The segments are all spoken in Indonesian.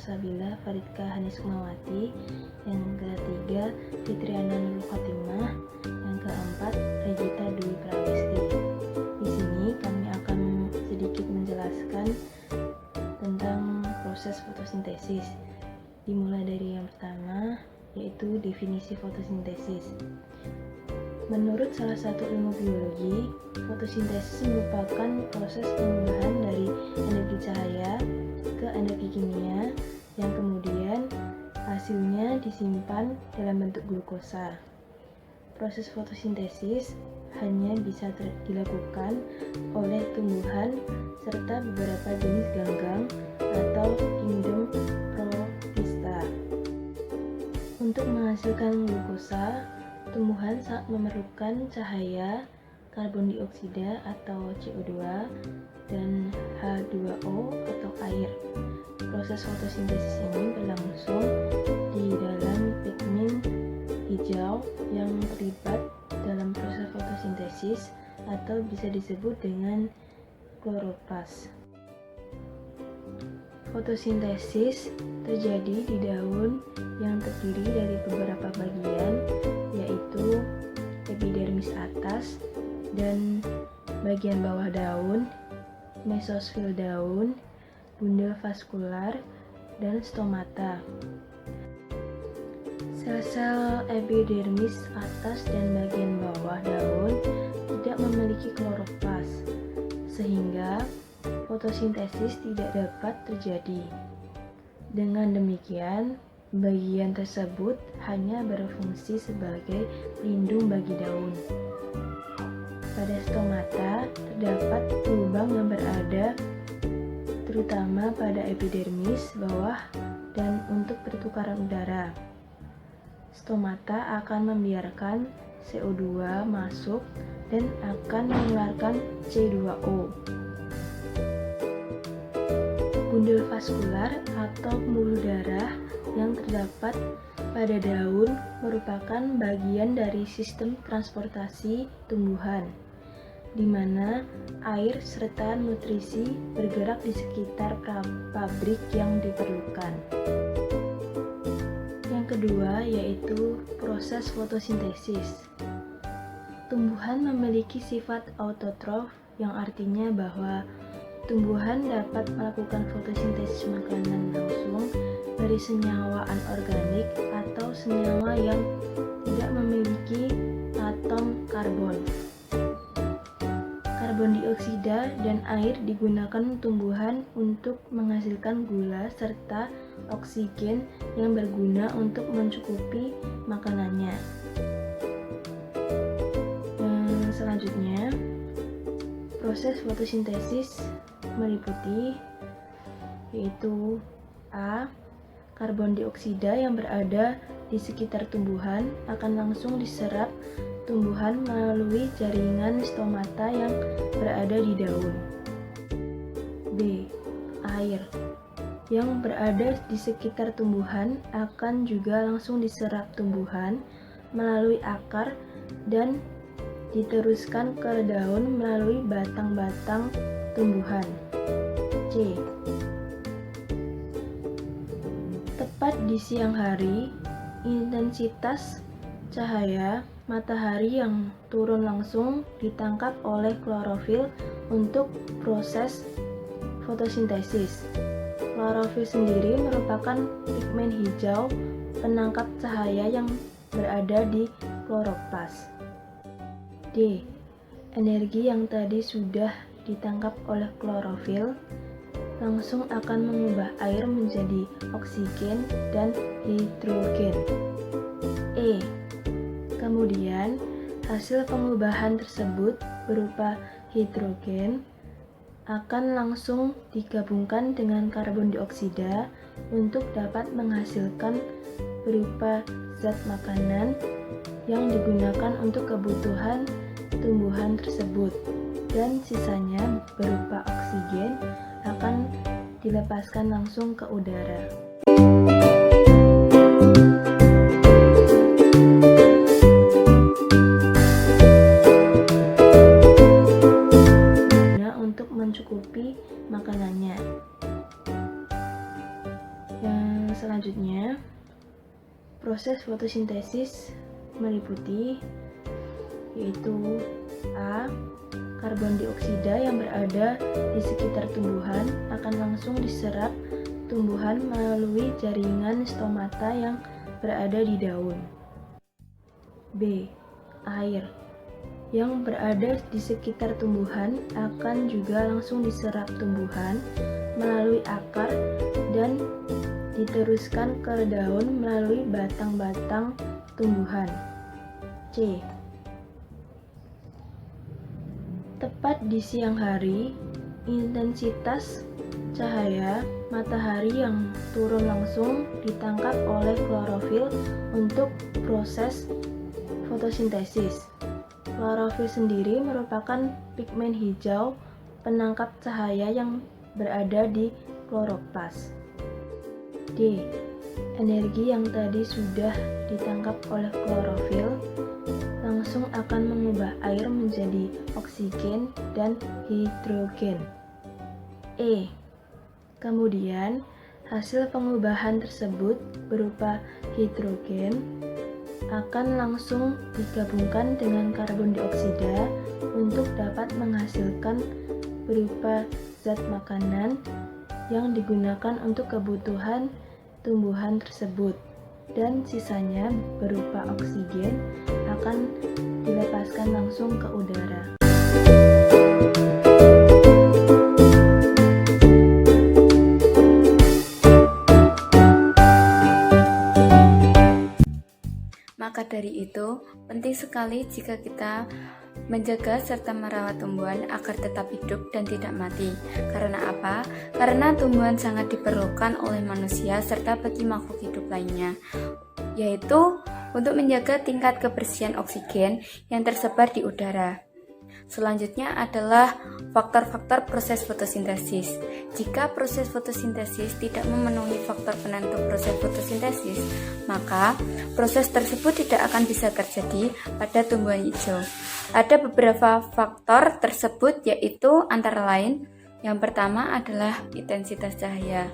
Salsabila Faridka Hanis Sukmawati. Yang ketiga, Fitriana Nurul Khotimah. Yang keempat, Regita Dwi Prawesti. Di sini kami akan sedikit menjelaskan tentang proses fotosintesis. Dimulai dari yang pertama, yaitu definisi fotosintesis. Menurut salah satu ilmu biologi, fotosintesis merupakan proses pengubahan dari energi cahaya ke energi kimia yang kemudian hasilnya disimpan dalam bentuk glukosa. Proses fotosintesis hanya bisa dilakukan oleh tumbuhan serta beberapa jenis ganggang atau kingdom protista. Untuk menghasilkan glukosa, tumbuhan sangat memerlukan cahaya, karbon dioksida atau CO2, dan H2O atau air. Proses fotosintesis ini berlangsung di dalam pigmen hijau yang terlibat dalam proses fotosintesis atau bisa disebut dengan kloroplas. Fotosintesis terjadi di daun yang terdiri dari beberapa bagian, yaitu epidermis atas dan bagian bawah daun, mesosfil daun, bundel vaskular, dan stomata. Sel-sel epidermis atas dan bagian bawah daun tidak memiliki kloroplas, sehingga fotosintesis tidak dapat terjadi. Dengan demikian, bagian tersebut hanya berfungsi sebagai pelindung bagi daun. Pada stomata terdapat lubang yang berada terutama pada epidermis bawah dan untuk pertukaran udara. Stomata akan membiarkan CO2 masuk dan akan mengeluarkan C2O. Bundel vaskular atau pembuluh darah yang terdapat pada daun merupakan bagian dari sistem transportasi tumbuhan, di mana air serta nutrisi bergerak di sekitar pabrik yang diperlukan. Yang kedua yaitu proses fotosintesis. Tumbuhan memiliki sifat autotrof, yang artinya bahwa tumbuhan dapat melakukan fotosintesis makanan langsung dari senyawa anorganik atau senyawa yang tidak memiliki atom karbon. Karbon dioksida dan air digunakan tumbuhan untuk menghasilkan gula serta oksigen yang berguna untuk mencukupi makanannya. Selanjutnya, proses fotosintesis meliputi yaitu A. Karbon dioksida yang berada di sekitar tumbuhan akan langsung diserap tumbuhan melalui jaringan stomata yang berada di daun. B. Air yang berada di sekitar tumbuhan akan juga langsung diserap tumbuhan melalui akar dan diteruskan ke daun melalui batang-batang tumbuhan. C. Tepat di siang hari, intensitas cahaya matahari yang turun langsung ditangkap oleh klorofil untuk proses fotosintesis. Klorofil sendiri merupakan pigmen hijau penangkap cahaya yang berada di kloroplas. D. Energi yang tadi sudah ditangkap oleh klorofil langsung akan mengubah air menjadi oksigen dan hidrogen. E. Kemudian, hasil pengubahan tersebut berupa hidrogen akan langsung digabungkan dengan karbon dioksida untuk dapat menghasilkan berupa zat makanan yang digunakan untuk kebutuhan tumbuhan tersebut, dan sisanya berupa oksigen akan dilepaskan langsung ke udara. Untuk mencukupi makanannya. Yang Selanjutnya, proses fotosintesis meliputi yaitu A. Karbon dioksida yang berada di sekitar tumbuhan akan langsung diserap tumbuhan melalui jaringan stomata yang berada di daun. B. Air yang berada di sekitar tumbuhan akan juga langsung diserap tumbuhan melalui akar dan diteruskan ke daun melalui batang-batang tumbuhan. C. Tepat di siang hari, intensitas cahaya matahari yang turun langsung ditangkap oleh klorofil untuk proses fotosintesis. Klorofil sendiri merupakan pigmen hijau penangkap cahaya yang berada di kloroplas. D. Energi yang tadi sudah ditangkap oleh klorofil langsung akan mengubah air menjadi oksigen dan hidrogen. E. Kemudian, hasil pengubahan tersebut berupa hidrogen akan langsung digabungkan dengan karbon dioksida untuk dapat menghasilkan berupa zat makanan yang digunakan untuk kebutuhan tumbuhan tersebut, dan sisanya berupa oksigen akan dilepaskan langsung ke udara. Maka dari itu, penting sekali jika kita menjaga serta merawat tumbuhan agar tetap hidup dan tidak mati. Karena apa? Karena tumbuhan sangat diperlukan oleh manusia serta bagi makhluk hidup lainnya, yaitu untuk menjaga tingkat kebersihan oksigen yang tersebar di udara. Selanjutnya adalah faktor-faktor proses fotosintesis. Jika proses fotosintesis tidak memenuhi faktor penentu proses fotosintesis, maka proses tersebut tidak akan bisa terjadi pada tumbuhan hijau. Ada beberapa faktor tersebut, yaitu antara lain, yang pertama adalah intensitas cahaya.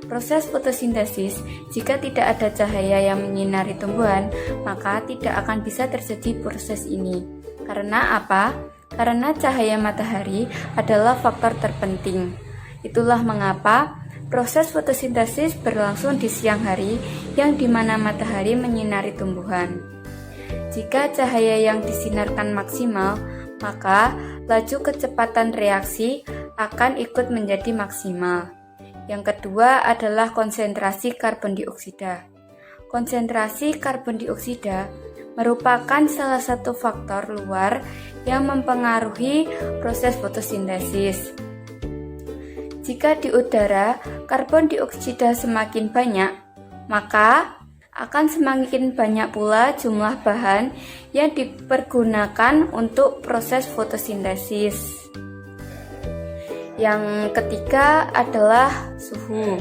Proses fotosintesis, jika tidak ada cahaya yang menyinari tumbuhan, maka tidak akan bisa terjadi proses ini. Karena apa? Karena cahaya matahari adalah faktor terpenting. Itulah mengapa proses fotosintesis berlangsung di siang hari yang dimana matahari menyinari tumbuhan. Jika cahaya yang disinarkan maksimal, maka laju kecepatan reaksi akan ikut menjadi maksimal. Yang kedua adalah konsentrasi karbon dioksida. Konsentrasi karbon dioksida merupakan salah satu faktor luar yang mempengaruhi proses fotosintesis. Jika di udara karbon dioksida semakin banyak, maka akan semakin banyak pula jumlah bahan yang dipergunakan untuk proses fotosintesis. Yang ketiga adalah suhu.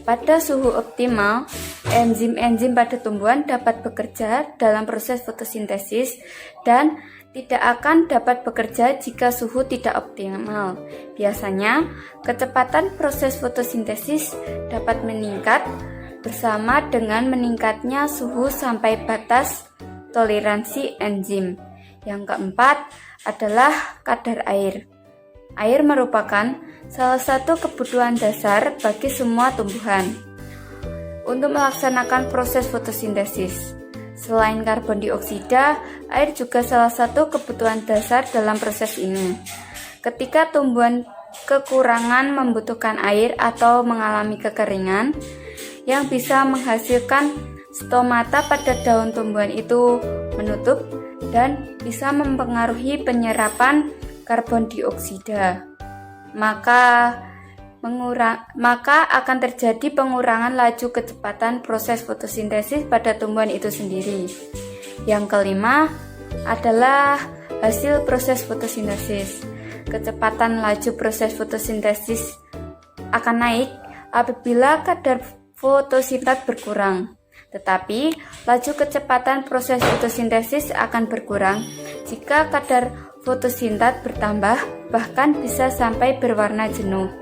Pada suhu optimal, enzim-enzim pada tumbuhan dapat bekerja dalam proses fotosintesis dan tidak akan dapat bekerja jika suhu tidak optimal. Biasanya, kecepatan proses fotosintesis dapat meningkat bersama dengan meningkatnya suhu sampai batas toleransi enzim. Yang keempat adalah kadar air. Air merupakan salah satu kebutuhan dasar bagi semua tumbuhan untuk melaksanakan proses fotosintesis. Selain karbon dioksida, air juga salah satu kebutuhan dasar dalam proses ini. Ketika tumbuhan kekurangan membutuhkan air atau mengalami kekeringan, yang bisa menghasilkan stomata pada daun tumbuhan itu menutup dan bisa mempengaruhi penyerapan karbon dioksida. Maka akan terjadi pengurangan laju kecepatan proses fotosintesis pada tumbuhan itu sendiri. Yang kelima adalah hasil proses fotosintesis. Kecepatan laju proses fotosintesis akan naik apabila kadar fotosintat berkurang. Tetapi, laju kecepatan proses fotosintesis akan berkurang jika kadar fotosintat bertambah, bahkan bisa sampai berwarna jenuh.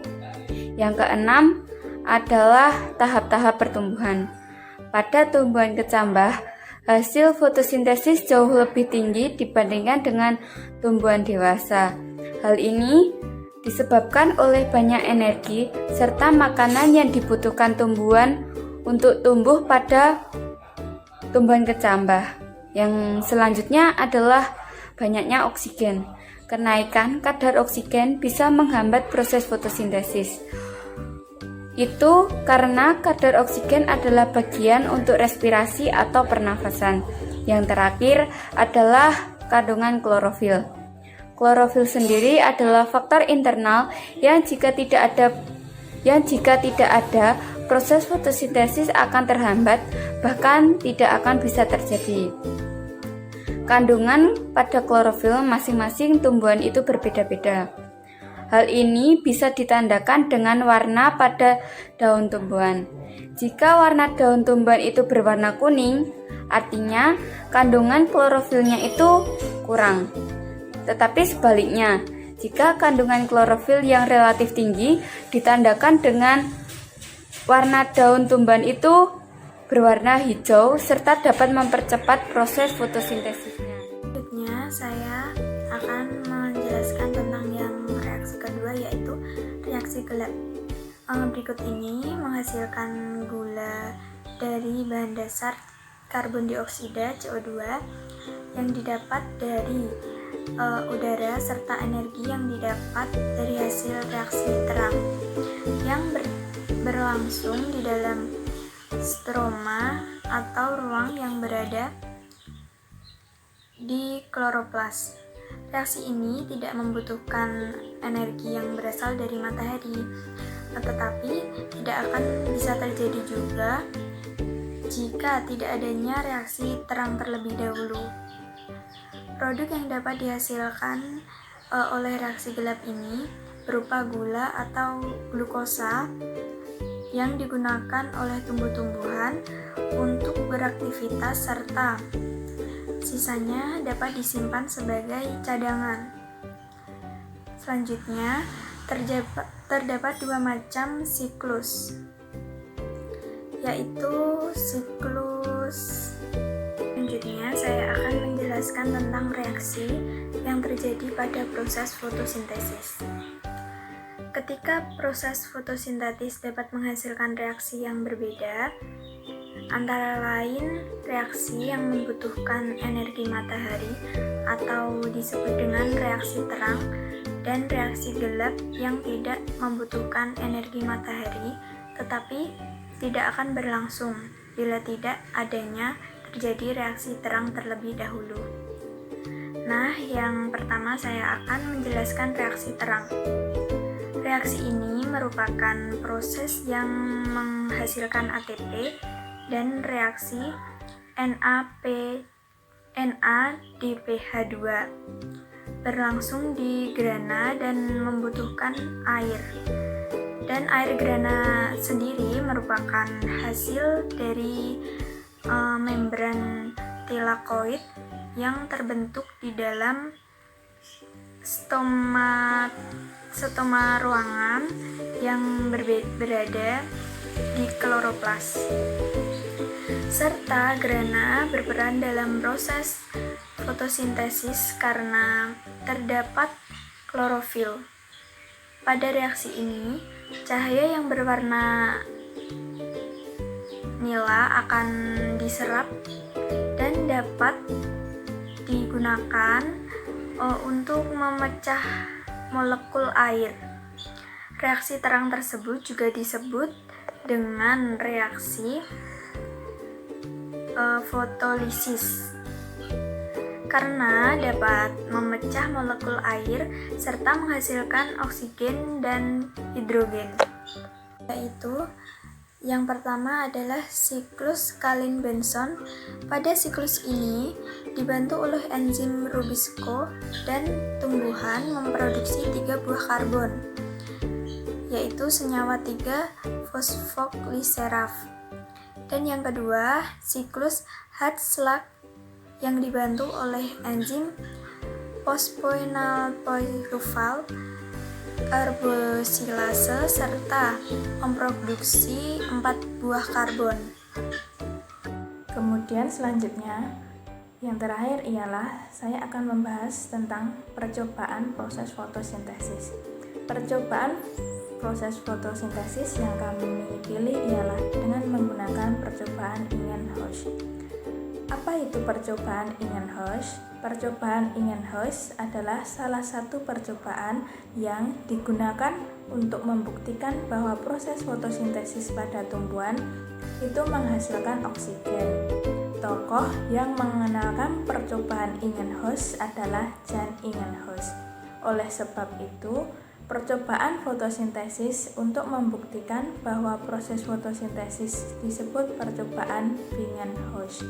Yang keenam adalah tahap-tahap pertumbuhan. Pada tumbuhan kecambah, hasil fotosintesis jauh lebih tinggi dibandingkan dengan tumbuhan dewasa. Hal ini disebabkan oleh banyak energi serta makanan yang dibutuhkan tumbuhan untuk tumbuh pada tumbuhan kecambah. Yang selanjutnya adalah banyaknya oksigen. Kenaikan kadar oksigen bisa menghambat proses fotosintesis. Itu karena kadar oksigen adalah bagian untuk respirasi atau pernafasan. Yang terakhir adalah kandungan klorofil. Klorofil sendiri adalah faktor internal yang jika tidak ada proses fotosintesis akan terhambat, bahkan tidak akan bisa terjadi. Kandungan pada klorofil masing-masing tumbuhan itu berbeda-beda. Hal ini bisa ditandakan dengan warna pada daun tumbuhan. Jika warna daun tumbuhan itu berwarna kuning, artinya kandungan klorofilnya itu kurang. Tetapi sebaliknya, jika kandungan klorofil yang relatif tinggi ditandakan dengan warna daun tumbuhan itu berwarna hijau serta dapat mempercepat proses fotosintesisnya. Selanjutnya saya akan menjelaskan tentang yang reaksi kedua, yaitu reaksi gelap. Berikut ini menghasilkan gula dari bahan dasar karbon dioksida CO2 yang didapat dari udara serta energi yang didapat dari hasil reaksi terang yang berlangsung di dalam stroma atau ruang yang berada di kloroplas. Reaksi ini tidak membutuhkan energi yang berasal dari matahari, tetapi tidak akan bisa terjadi juga jika tidak adanya reaksi terang terlebih dahulu. Produk yang dapat dihasilkan oleh reaksi gelap ini berupa gula atau glukosa yang digunakan oleh tumbuh-tumbuhan untuk beraktivitas serta sisanya dapat disimpan sebagai cadangan. Selanjutnya, terdapat dua macam siklus, yaitu siklus. Selanjutnya, saya akan menjelaskan tentang reaksi yang terjadi pada proses fotosintesis. Ketika proses fotosintesis dapat menghasilkan reaksi yang berbeda, antara lain reaksi yang membutuhkan energi matahari atau disebut dengan reaksi terang, dan reaksi gelap yang tidak membutuhkan energi matahari tetapi tidak akan berlangsung bila tidak adanya terjadi reaksi terang terlebih dahulu. Nah, yang pertama saya akan menjelaskan reaksi terang. Reaksi ini merupakan proses yang menghasilkan ATP dan reaksi NADPH2 berlangsung di grana dan membutuhkan air. Dan air grana sendiri merupakan hasil dari membran tilakoid yang terbentuk di dalam stoma ruangan yang berada di kloroplas. Serta grana berperan dalam proses fotosintesis karena terdapat klorofil. Pada reaksi ini, cahaya yang berwarna nila akan diserap dan dapat digunakan untuk memecah molekul air. Reaksi terang tersebut juga disebut dengan reaksi fotolisis karena dapat memecah molekul air serta menghasilkan oksigen dan hidrogen. Yaitu yang pertama adalah siklus Kalin-Benson. Pada siklus ini dibantu oleh enzim Rubisco dan tumbuhan memproduksi 3 buah karbon, yaitu senyawa 3-fosfoglyceraf. Dan yang kedua, siklus Hertzsprung yang dibantu oleh enzim phosphoenolpyruvase karbosilase serta memproduksi 4 buah karbon. Kemudian selanjutnya, yang terakhir ialah saya akan membahas tentang percobaan proses fotosintesis. Percobaan proses fotosintesis yang kami pilih ialah dengan menggunakan percobaan Ingenhousz. Apa itu percobaan Ingenhousz? Percobaan Ingenhousz adalah salah satu percobaan yang digunakan untuk membuktikan bahwa proses fotosintesis pada tumbuhan itu menghasilkan oksigen. Tokoh yang mengenalkan percobaan Ingenhousz adalah Jan Ingenhousz. Oleh sebab itu, percobaan fotosintesis untuk membuktikan bahwa proses fotosintesis disebut percobaan Ingenhousz.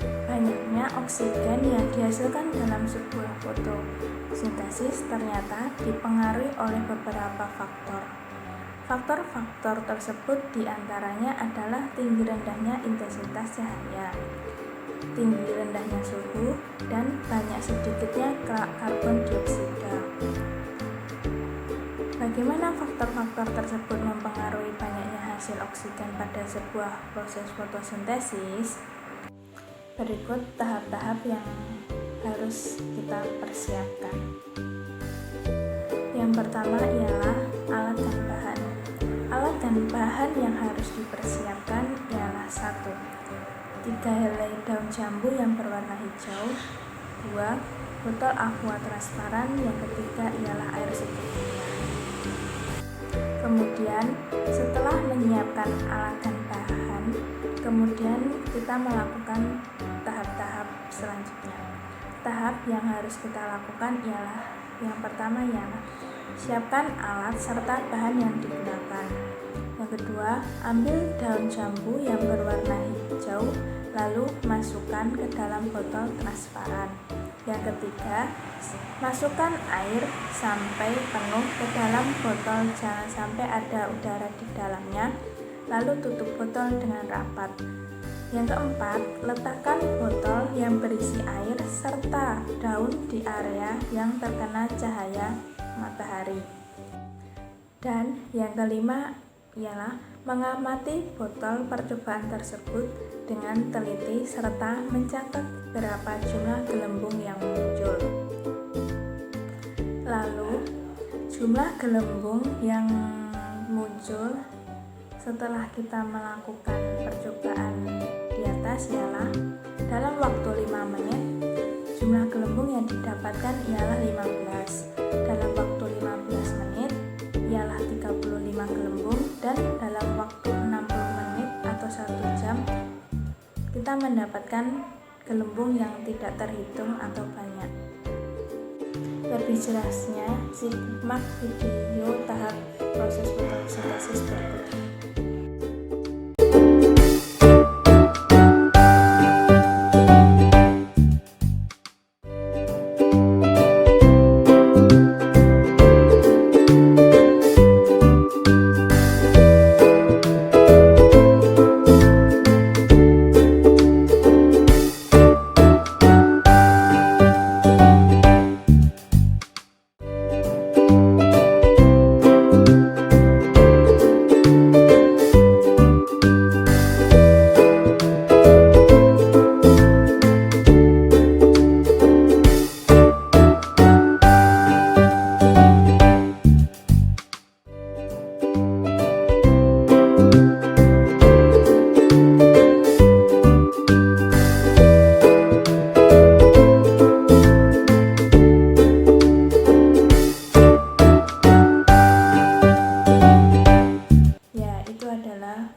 Banyaknya oksigen yang dihasilkan dalam sebuah fotosintesis ternyata dipengaruhi oleh beberapa faktor. Faktor-faktor tersebut diantaranya adalah tinggi rendahnya intensitas cahaya, tinggi rendahnya suhu, dan banyak sedikitnya karbon dioksida. Bagaimana faktor-faktor tersebut mempengaruhi banyaknya hasil oksigen pada sebuah proses fotosintesis? Berikut tahap-tahap yang harus kita persiapkan. Yang pertama ialah alat dan bahan. Alat dan bahan yang harus dipersiapkan ialah 1. 3 helai daun jambu yang berwarna hijau. 2. Botol aqua transparan. Yang ketiga ialah air secukupnya. Kemudian setelah menyiapkan alat dan bahan, kemudian kita melakukan tahap-tahap selanjutnya. Tahap yang harus kita lakukan ialah yang pertama ialah siapkan alat serta bahan yang digunakan. Yang kedua, ambil daun jambu yang berwarna hijau lalu masukkan ke dalam botol transparan. Yang ketiga, masukkan air sampai penuh ke dalam botol, jangan sampai ada udara di dalamnya, lalu tutup botol dengan rapat. Yang keempat, letakkan botol yang berisi air serta daun di area yang terkena cahaya matahari. Dan yang kelima ialah mengamati botol percobaan tersebut dengan teliti serta mencatat berapa jumlah gelembung yang muncul. Lalu, jumlah gelembung yang muncul setelah kita melakukan percobaan di atas ialah dalam waktu 5 menit jumlah gelembung yang didapatkan ialah 15, dalam waktu 15 menit ialah 35 gelembung, dan dalam waktu 60 menit atau 1 jam kita mendapatkan gelembung yang tidak terhitung atau banyak. Lebih jelasnya, simak video tahap proses fotosintesis berikut ini.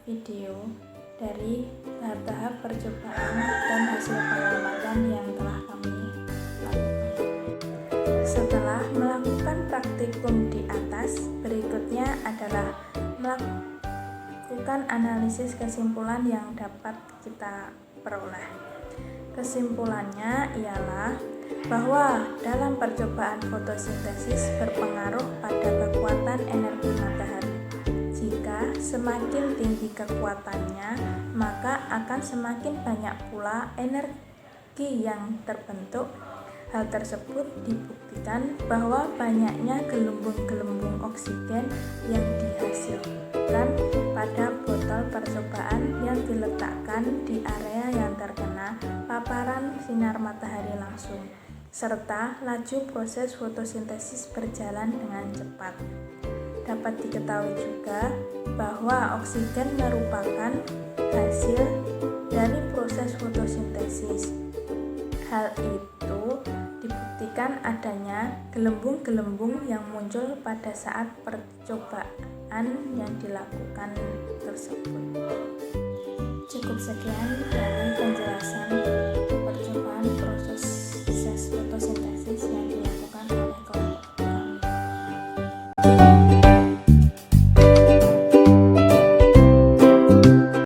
Video dari tahap-tahap percobaan dan hasil pengamatan yang telah kami lakukan. Setelah melakukan praktikum di atas, berikutnya adalah melakukan analisis kesimpulan yang dapat kita peroleh. Kesimpulannya ialah bahwa dalam percobaan fotosintesis berpengaruh pada kekuatan energi matahari. Jika semakin tinggi kekuatannya, maka akan semakin banyak pula energi yang terbentuk. Hal tersebut dibuktikan bahwa banyaknya gelembung-gelembung oksigen yang dihasilkan pada botol percobaan yang diletakkan di area yang terkena paparan sinar matahari langsung, serta laju proses fotosintesis berjalan dengan cepat. Dapat diketahui juga bahwa oksigen merupakan hasil dari proses fotosintesis. Hal itu dibuktikan adanya gelembung-gelembung yang muncul pada saat percobaan yang dilakukan tersebut. Cukup sekian dari penjelasan